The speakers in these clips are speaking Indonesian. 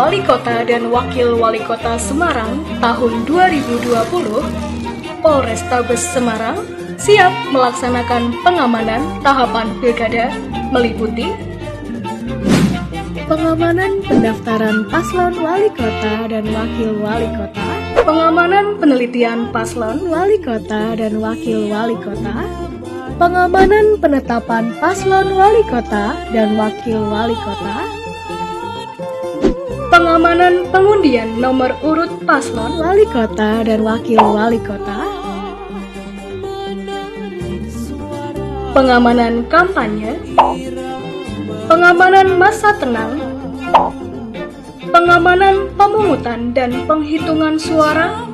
Wali Kota dan Wakil Wali Kota Semarang tahun 2020, Polrestabes Semarang siap melaksanakan pengamanan tahapan pilkada meliputi pengamanan pendaftaran paslon wali kota dan wakil wali kota, pengamanan penelitian paslon wali kota dan wakil wali kota, pengamanan penetapan paslon wali kota dan wakil wali kota, pengamanan pengundian nomor urut paslon wali kota dan wakil wali kota, pengamanan kampanye, pengamanan masa tenang, pengamanan pemungutan dan penghitungan suara,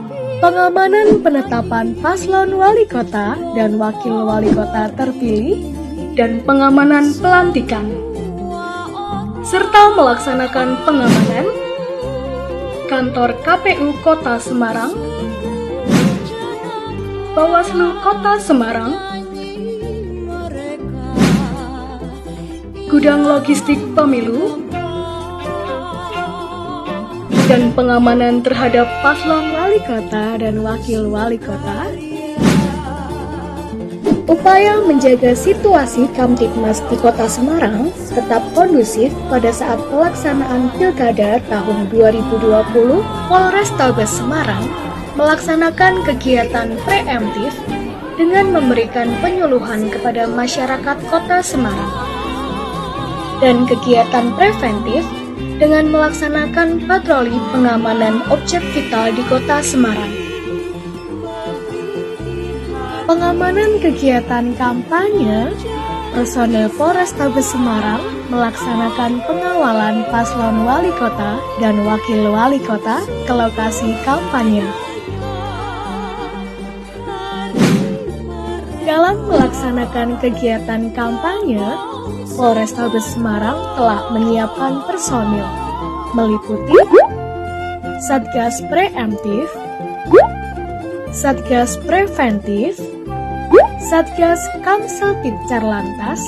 pengamanan penetapan paslon wali kota dan wakil wali kota terpilih, dan pengamanan pelantikan, serta melaksanakan pengamanan kantor KPU Kota Semarang, Bawaslu Kota Semarang, gudang logistik pemilu, dan pengamanan terhadap paslon wali kota dan wakil wali kota. Upaya menjaga situasi Kamtibmas di Kota Semarang tetap kondusif pada saat pelaksanaan Pilkada tahun 2020, Polrestabes Semarang melaksanakan kegiatan preemptif dengan memberikan penyuluhan kepada masyarakat Kota Semarang, dan kegiatan preventif dengan melaksanakan patroli pengamanan objek vital di Kota Semarang. Pengamanan kegiatan kampanye, personel Polrestabes Semarang melaksanakan pengawalan paslon wali kota dan wakil wali kota ke lokasi kampanye. Dalam melaksanakan kegiatan kampanye, Polrestabes Semarang telah menyiapkan personil meliputi Satgas Preemptif, Satgas Preventif, Satgas Kamseltib Carlantas,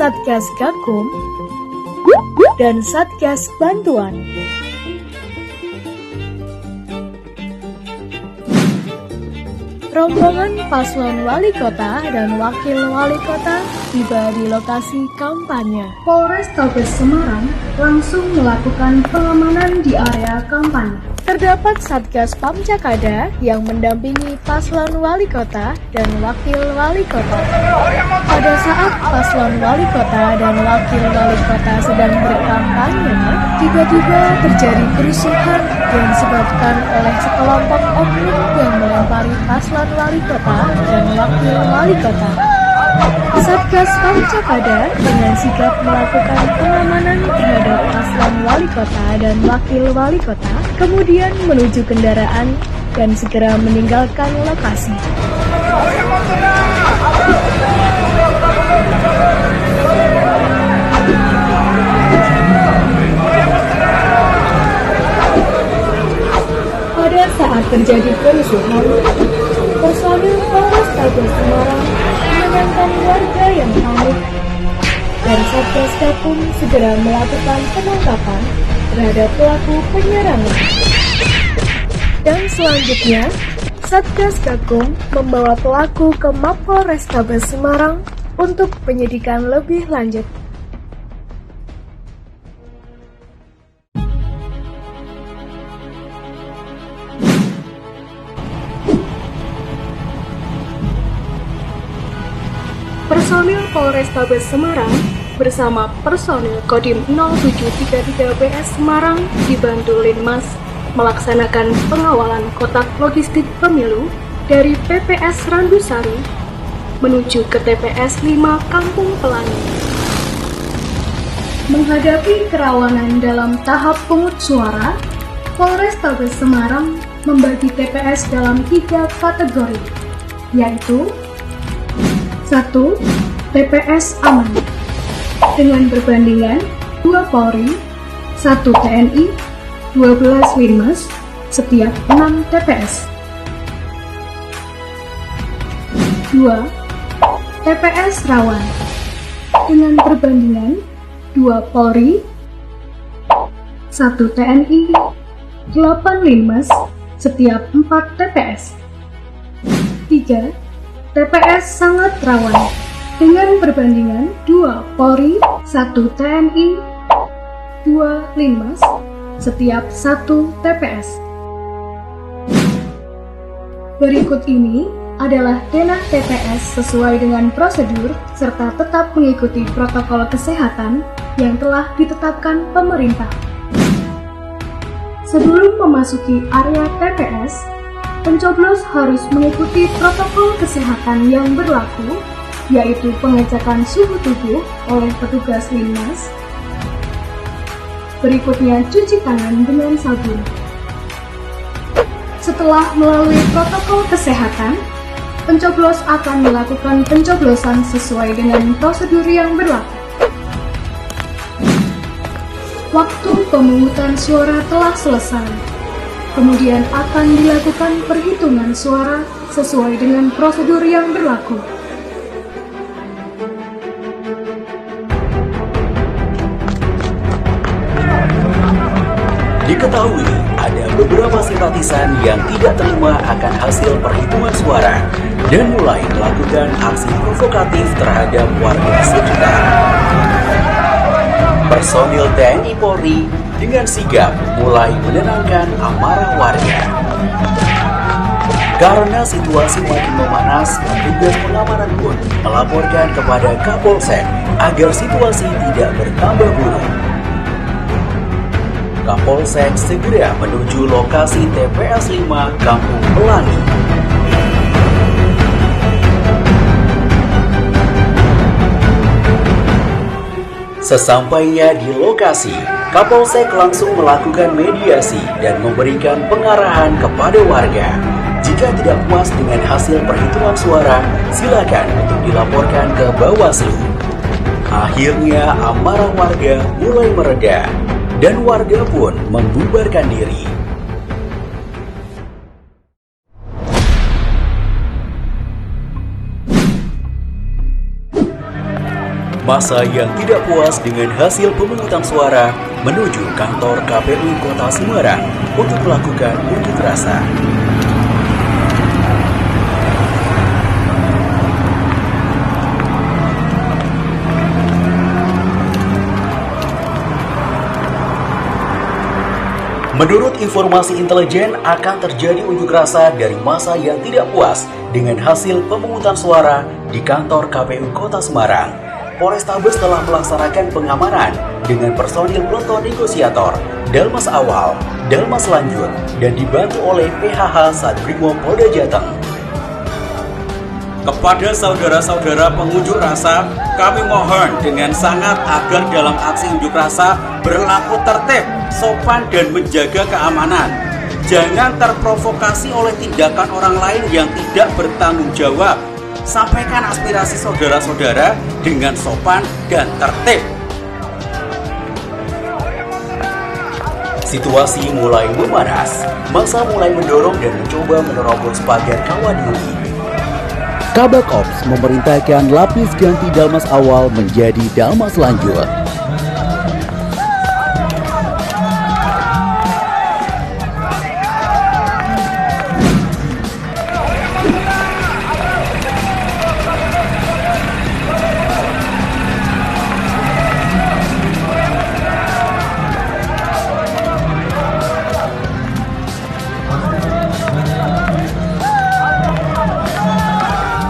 Satgas Gakum, dan Satgas Bantuan. Rombongan paslon wali kota dan wakil wali kota tiba di lokasi kampanye. Polrestabes Semarang langsung melakukan pengamanan di area kampanye. Terdapat Satgas Pamcakada yang mendampingi paslon wali kota dan wakil wali kota. Pada saat paslon wali kota dan wakil wali kota sedang berkampanye, tiba-tiba terjadi kerusuhan yang disebabkan oleh sekelompok oknum yang melempari paslon wali kota dan wakil wali kota. Satgas Pamcakada dengan sigap melakukan pengamanan terhadap paslon wali kota dan wakil wali kota, kemudian menuju kendaraan dan segera meninggalkan lokasi. Pada saat terjadi kerusuhan, personil Polrestabes Semarang menenangkan warga yang panik, dan Satgas Gakum segera melakukan penangkapan terhadap pelaku penyerangan. Dan selanjutnya, Satgas Gakum membawa pelaku ke Mapolrestabes Semarang untuk penyidikan lebih lanjut. Personil Polrestabes Semarang bersama personil Kodim 0733 BS Semarang dibantu Linmas melaksanakan pengawalan kotak logistik pemilu dari PPS Randusari menuju ke TPS 5 Kampung Pelangi. Menghadapi kerawanan dalam tahap pungut suara, Polrestabes Semarang membagi TPS dalam 3 kategori, yaitu 1. TPS aman dengan perbandingan 2 Polri, 1 TNI, 12 Linmas setiap 6 TPS. 2. TPS rawan dengan perbandingan 2 Polri, 1 TNI, 8 Linmas setiap 4 TPS. 3. TPS sangat rawan dengan perbandingan 2 Polri, 1 TNI, 2 Linmas setiap 1 TPS. Berikut ini adalah denah TPS sesuai dengan prosedur serta tetap mengikuti protokol kesehatan yang telah ditetapkan pemerintah. Sebelum memasuki area TPS, pencoblos harus mengikuti protokol kesehatan yang berlaku, yaitu pengecekan suhu tubuh oleh petugas Linmas. Berikutnya cuci tangan dengan sabun. Setelah melalui protokol kesehatan, pencoblos akan melakukan pencoblosan sesuai dengan prosedur yang berlaku. Waktu pemungutan suara telah selesai. Kemudian akan dilakukan perhitungan suara sesuai dengan prosedur yang berlaku. Diketahui ada beberapa simpatisan yang tidak terima akan hasil perhitungan suara dan mulai melakukan aksi provokatif terhadap warga sekitar. Personil TNI Polri dengan sigap mulai menenangkan amarah warga. Karena situasi makin memanas, petugas pengamanan pun melaporkan kepada Kapolsek agar situasi tidak bertambah buruk. Kapolsek segera menuju lokasi TPS 5 Kampung Pelangi. Sesampainya di lokasi, Kapolsek langsung melakukan mediasi dan memberikan pengarahan kepada warga. Jika tidak puas dengan hasil perhitungan suara, silakan untuk dilaporkan ke Bawaslu. Akhirnya amarah warga mulai mereda dan warga pun membubarkan diri. Massa yang tidak puas dengan hasil pemungutan suara menuju kantor KPU Kota Semarang untuk melakukan unjuk rasa. Menurut informasi intelijen akan terjadi unjuk rasa dari massa yang tidak puas dengan hasil pemungutan suara di kantor KPU Kota Semarang. Polrestabes telah melaksanakan pengamanan dengan personil peleton negosiator, Dalmas Awal, Dalmas Lanjut, dan dibantu oleh PHH Satbrimob Polda Jateng. Kepada saudara-saudara pengunjuk rasa, kami mohon dengan sangat agar dalam aksi unjuk rasa berlaku tertib, sopan, dan menjaga keamanan. Jangan terprovokasi oleh tindakan orang lain yang tidak bertanggung jawab. Sampaikan aspirasi saudara-saudara dengan sopan dan tertib. Situasi mulai memanas. Massa mulai mendorong dan mencoba menerobos pagar kawat duri. Kabak Ops memerintahkan lapis ganti Dalmas Awal menjadi Dalmas Lanjut.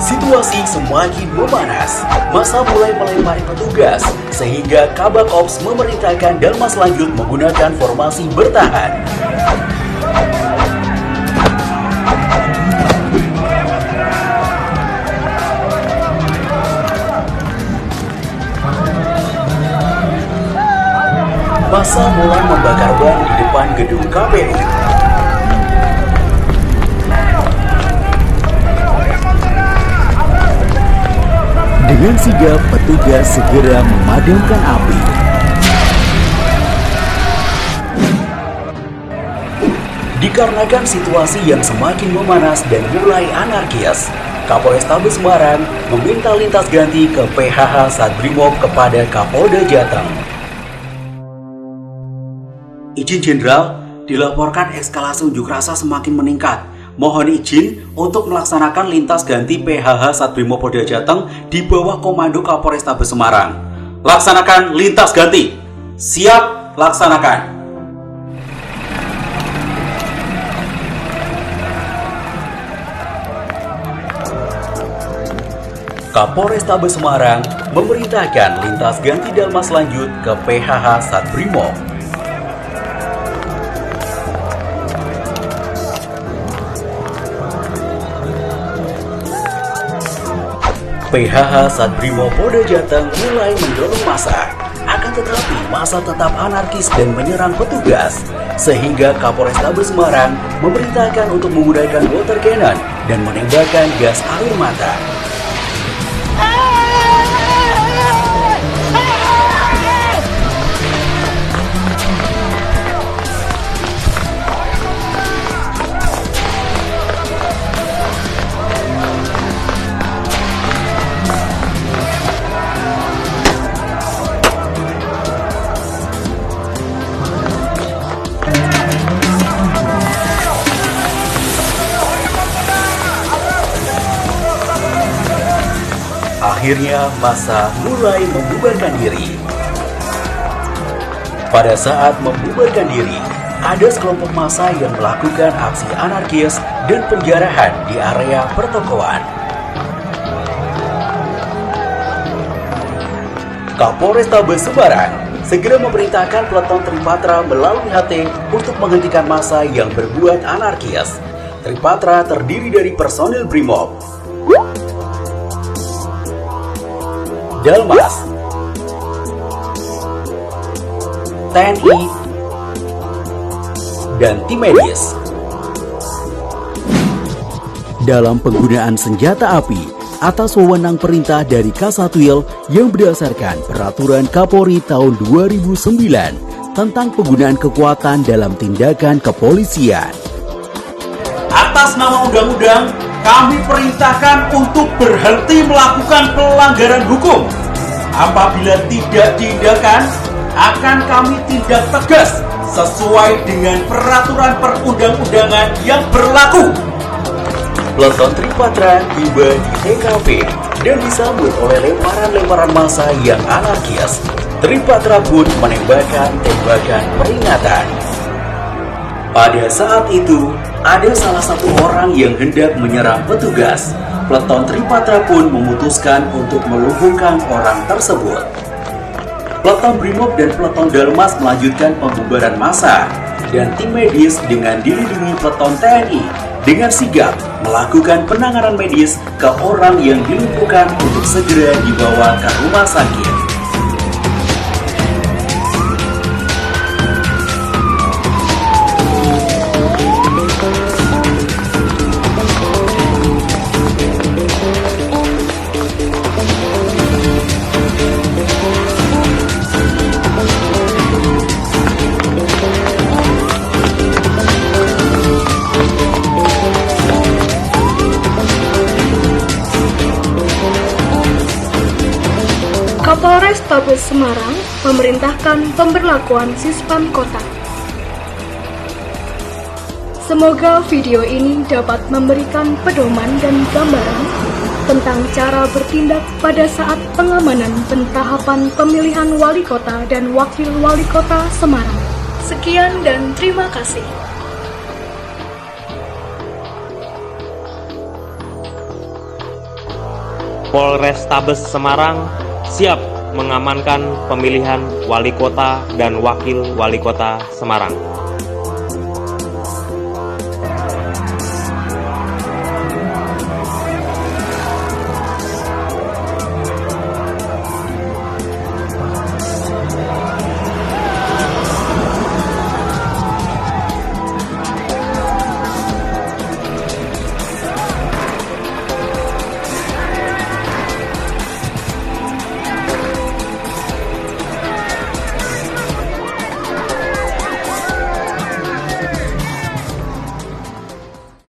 Situasi semakin memanas. Massa mulai melempari petugas sehingga Kabak Ops memerintahkan Dalmas Lanjut menggunakan formasi bertahan. Massa mulai membakar ban di depan gedung KPU. Dengan sigap, petugas segera memadamkan api. Dikarenakan situasi yang semakin memanas dan mulai anarkis, Kapolrestabes Semarang meminta lintas ganti ke PHH Satbrimob kepada Kapolda Jateng. Izin Jenderal, dilaporkan eskalasi unjuk rasa semakin meningkat. Mohon izin untuk melaksanakan lintas ganti PHH Satbrimopolda Jateng di bawah komando Kapolrestabes Semarang. Laksanakan lintas ganti. Siap, laksanakan. Kapolrestabes Semarang memerintahkan lintas ganti Dalmas lanjut ke PHH Satbrimo. PHH Satbrimo Polda Jateng mulai mendorong massa, akan tetapi massa tetap anarkis dan menyerang petugas, sehingga Kapolrestabes Semarang memerintahkan untuk menggunakan water cannon dan menembakkan gas air mata. Akhirnya massa mulai membubarkan diri. Pada saat membubarkan diri, ada sekelompok massa yang melakukan aksi anarkis dan penjarahan di area pertokoan. Kapolrestabes Semarang segera memerintahkan peleton Tripatra melalui HT untuk menghentikan massa yang berbuat anarkis. Tripatra terdiri dari personil Brimob, Dalmas, TNI, dan tim medis. Dalam penggunaan senjata api atas wewenang perintah dari Kasatwil yang berdasarkan Peraturan Kapolri tahun 2009 tentang penggunaan kekuatan dalam tindakan kepolisian. Atas nama undang-undang, kami perintahkan untuk berhenti melakukan pelanggaran hukum. Apabila tidak diindahkan, akan kami tindak tegas sesuai dengan peraturan perundang-undangan yang berlaku. Peleton Tripatra tiba di TKP dan disambut oleh lemparan-lemparan massa yang anarkis. Tripatra pun menembakkan tembakan peringatan. Pada saat itu, ada salah satu orang yang hendak menyerang petugas. Peleton Tripatra pun memutuskan untuk melumpuhkan orang tersebut. Peleton Brimob dan peleton Dalmas melanjutkan pembubaran massa, dan tim medis dengan dilindungi peleton TNI dengan sigap melakukan penanganan medis ke orang yang dilumpuhkan untuk segera dibawa ke rumah sakit. Kapolrestabes Semarang memerintahkan pemberlakuan Sispam Kota. Semoga video ini dapat memberikan pedoman dan gambaran tentang cara bertindak pada saat pengamanan pentahapan pemilihan wali kota dan wakil wali kota Semarang. Sekian dan terima kasih. Polrestabes Semarang siap mengamankan pemilihan wali kota dan wakil wali kota Semarang.